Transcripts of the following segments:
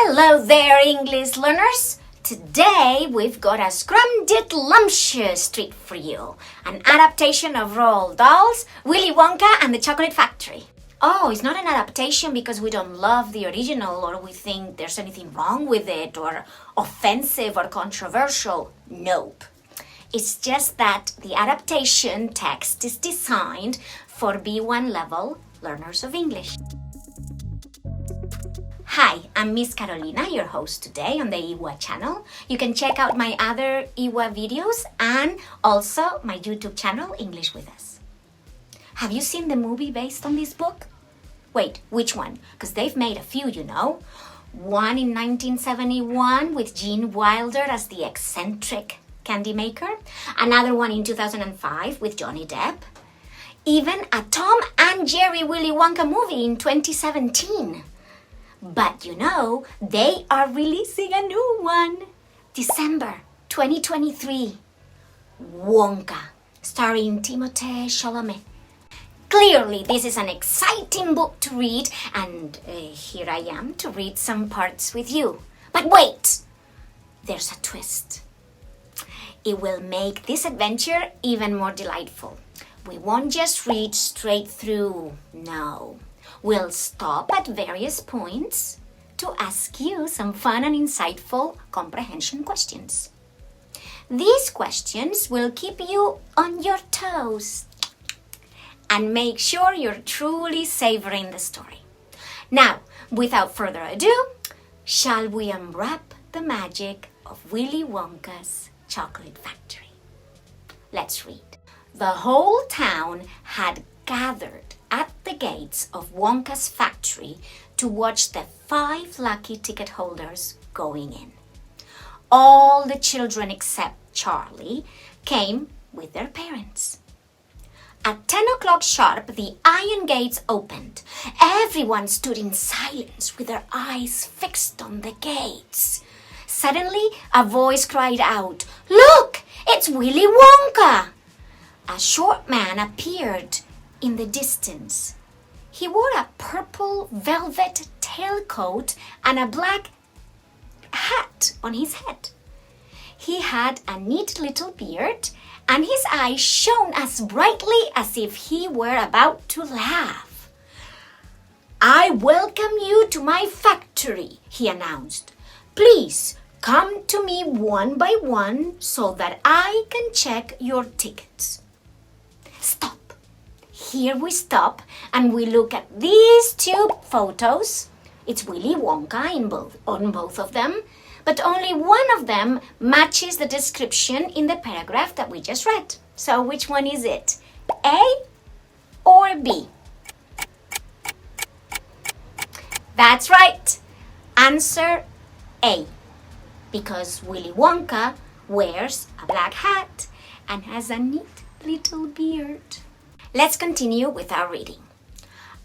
Hello there, English learners! Today we've got a scrumdiddlumptious treat for you. An adaptation of Roald Dahl's Willy Wonka and the Chocolate Factory. Oh, it's not an adaptation because we don't love the original or we think there's anything wrong with it or offensive or controversial. Nope. It's just that the adaptation text is designed for B1 level learners of English. Hi, I'm Ms.Carolina, your host today on the IWA channel. You can check out my other IWA videos and also my YouTube channel, English With Us. Have you seen the movie based on this book? Wait, which one? Because they've made a few, you know. One in 1971 with Gene Wilder as the eccentric candy maker. Another one in 2005 with Johnny Depp. Even a Tom and Jerry Willy Wonka movie in 2017. But you know, they are releasing a new one. December 2023. Wonka, starring Timothée Chalamet. Clearly, this is an exciting book to read, and here I am to read some parts with you. But wait! There's a twist. It will make this adventure even more delightful. We won't just read straight through, no. We'll stop at various points to ask you some fun and insightful comprehension questions. These questions will keep you on your toes and make sure you're truly savoring the story. Now, without further ado, shall we unwrap the magic of Willy Wonka's Chocolate Factory? Let's read. The whole town had gathered at the gates of Wonka's factory to watch the 5 lucky ticket holders going in. All the children except Charlie came with their parents. At 10 o'clock sharp, the iron gates opened. Everyone stood in silence with their eyes fixed on the gates. Suddenly, a voice cried out, "Look, it's Willy Wonka!" A short man appeared in the distance. He wore a purple velvet tailcoat and a black hat on his head. He had a neat little beard and his eyes shone as brightly as if he were about to laugh. "I welcome you to my factory," he announced. "Please come to me one by one so that I can check your tickets." Stop. Here we stop and we look at these 2 photos. It's Willy Wonka on both of them, but only one of them matches the description in the paragraph that we just read. So which one is it? A or B? That's right. Answer A. Because Willy Wonka wears a black hat and has a neat little beard. Let's continue with our reading.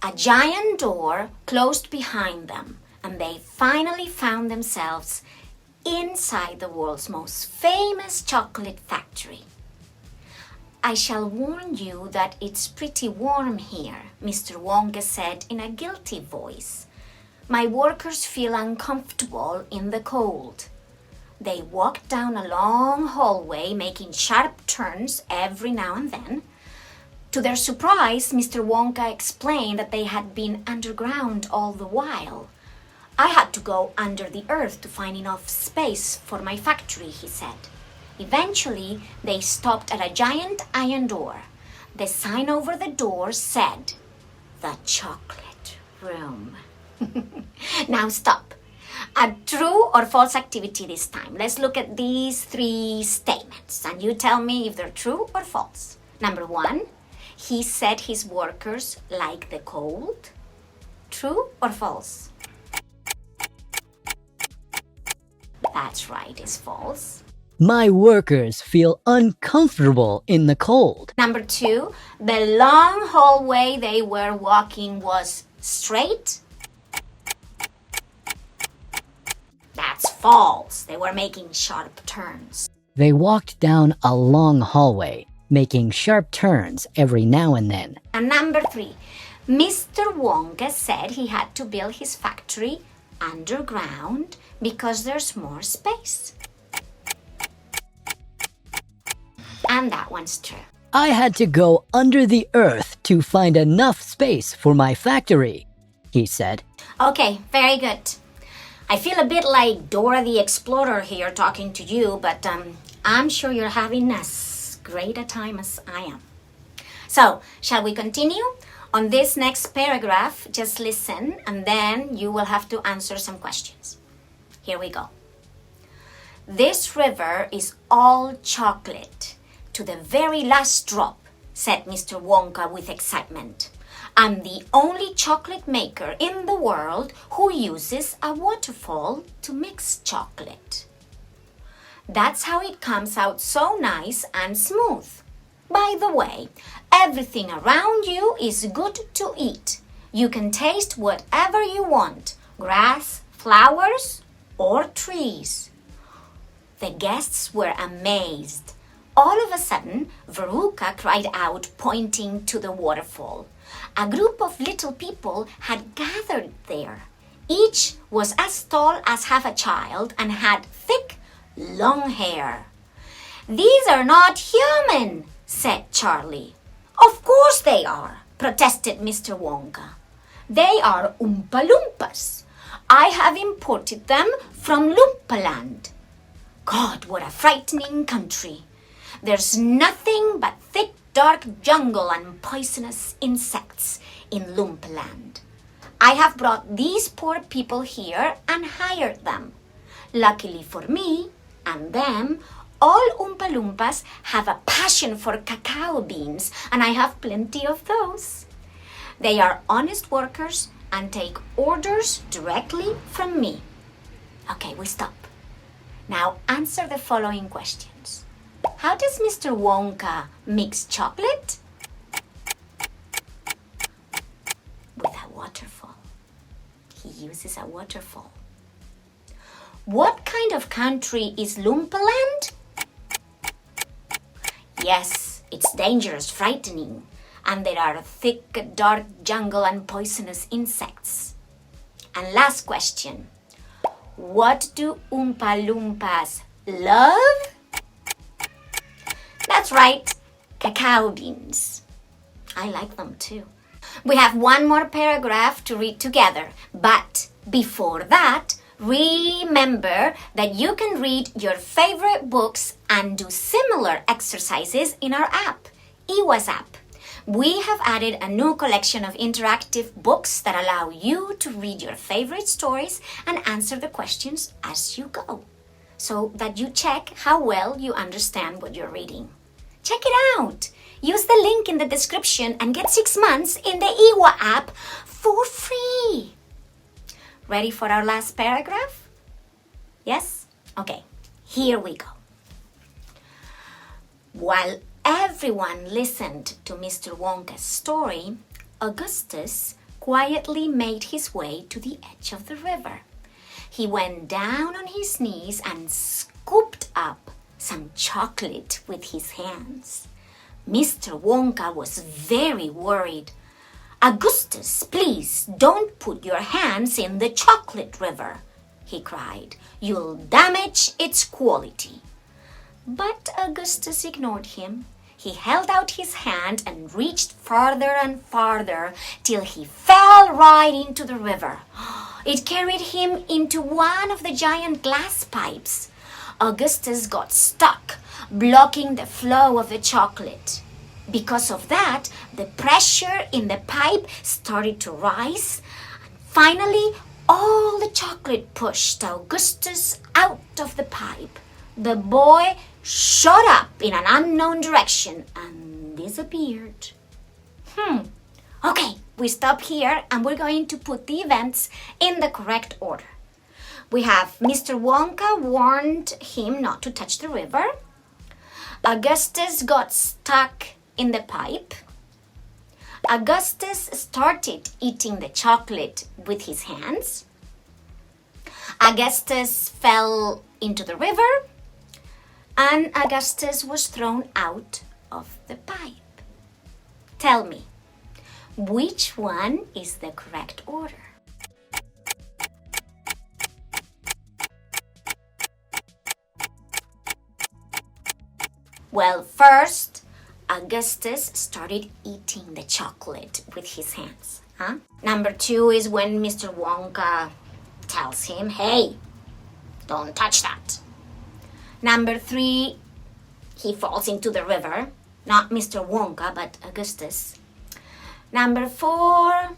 A giant door closed behind them, and they finally found themselves inside the world's most famous chocolate factory. "I shall warn you that it's pretty warm here," Mr. Wonka said in a guilty voice. "My workers feel uncomfortable in the cold." They walked down a long hallway, making sharp turns every now and then. To their surprise, Mr. Wonka explained that they had been underground all the while. "I had to go under the earth to find enough space for my factory," he said. Eventually, they stopped at a giant iron door. The sign over the door said, "The Chocolate Room." Now stop. A true or false activity this time. Let's look at these 3 statements and you tell me if they're true or false. Number 1. He said his workers like the cold. True or false? That's right, it's false. My workers feel uncomfortable in the cold. Number 2, the long hallway they were walking was straight. That's false. They were making sharp turns. They walked down a long hallway, making sharp turns every now and then. And number 3, Mr. Wonka said he had to build his factory underground because there's more space. And that one's true. I had to go under the earth to find enough space for my factory, he said. Okay, very good. I feel a bit like Dora the Explorer here talking to you, but I'm sure you're having as great a time as I am. So, shall we continue? On this next paragraph, just listen and then you will have to answer some questions. Here we go. This river is all chocolate, to the very last drop, said Mr. Wonka with excitement. I'm the only chocolate maker in the world who uses a waterfall to mix chocolate. That's how it comes out so nice and smooth. By the way, everything around you is good to eat. You can taste whatever you want, grass, flowers, or trees. The guests were amazed. All of a sudden, Veruca cried out, pointing to the waterfall. A group of little people had gathered there. Each was as tall as half a child and had thick, long hair. "These are not human," said Charlie. "Of course they are," protested Mr. Wonka. "They are Oompa Loompas. I have imported them from Loompaland. God, what a frightening country. There's nothing but thick, dark jungle and poisonous insects in Loompaland. I have brought these poor people here and hired them. Luckily for me and them, all Oompa Loompas have a passion for cacao beans, and I have plenty of those. They are honest workers and take orders directly from me." Okay, we stop. Now answer the following questions. How does Mr. Wonka mix chocolate? With a waterfall. He uses a waterfall. What kind of country is Loompaland? Yes, it's dangerous, frightening, and there are thick, dark jungle and poisonous insects. And last question. What do Oompa Loompas love? That's right, cacao beans. I like them too. We have one more paragraph to read together, but before that, remember that you can read your favorite books and do similar exercises in our app, Iwa's app. We have added a new collection of interactive books that allow you to read your favorite stories and answer the questions as you go, so that you check how well you understand what you're reading. Check it out! Use the link in the description and get 6 months in the Iwa app for free. Ready for our last paragraph? Yes? Okay, here we go. While everyone listened to Mr. Wonka's story, Augustus quietly made his way to the edge of the river. He went down on his knees and scooped up some chocolate with his hands. Mr. Wonka was very worried. "Augustus, please don't put your hands in the chocolate river," he cried. "You'll damage its quality." But Augustus ignored him. He held out his hand and reached farther and farther till he fell right into the river. It carried him into one of the giant glass pipes. Augustus got stuck, blocking the flow of the chocolate. Because of that, the pressure in the pipe started to rise. And finally, all the chocolate pushed Augustus out of the pipe. The boy shot up in an unknown direction and disappeared. Okay, we stop here and we're going to put the events in the correct order. We have Mr. Wonka warned him not to touch the river. Augustus got stuck in the pipe. Augustus started eating the chocolate with his hands. Augustus fell into the river. And Augustus was thrown out of the pipe. Tell me, which one is the correct order? Well, first, Augustus started eating the chocolate with his hands. Number 2 is when Mr. Wonka tells him, hey, don't touch that. Number 3, he falls into the river. Not Mr. Wonka, but Augustus. Number 4,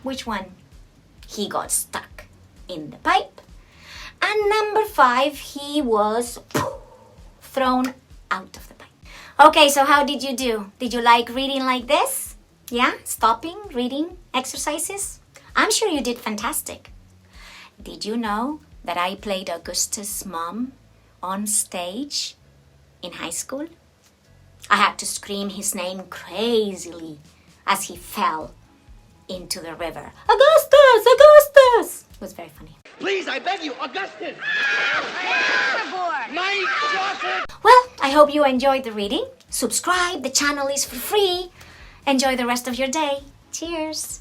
which one? He got stuck in the pipe. And number 5, he was thrown out of the pipe. Okay, so how did you do? Did you like reading like this? Yeah? Stopping, reading, exercises? I'm sure you did fantastic. Did you know that I played Augustus' mom on stage in high school? I had to scream his name crazily as he fell into the river. Augustus! Augustus! It was very funny. Please, I beg you, Augustus! My chocolate! Well, I hope you enjoyed the reading. Subscribe, the channel is for free. Enjoy the rest of your day. Cheers!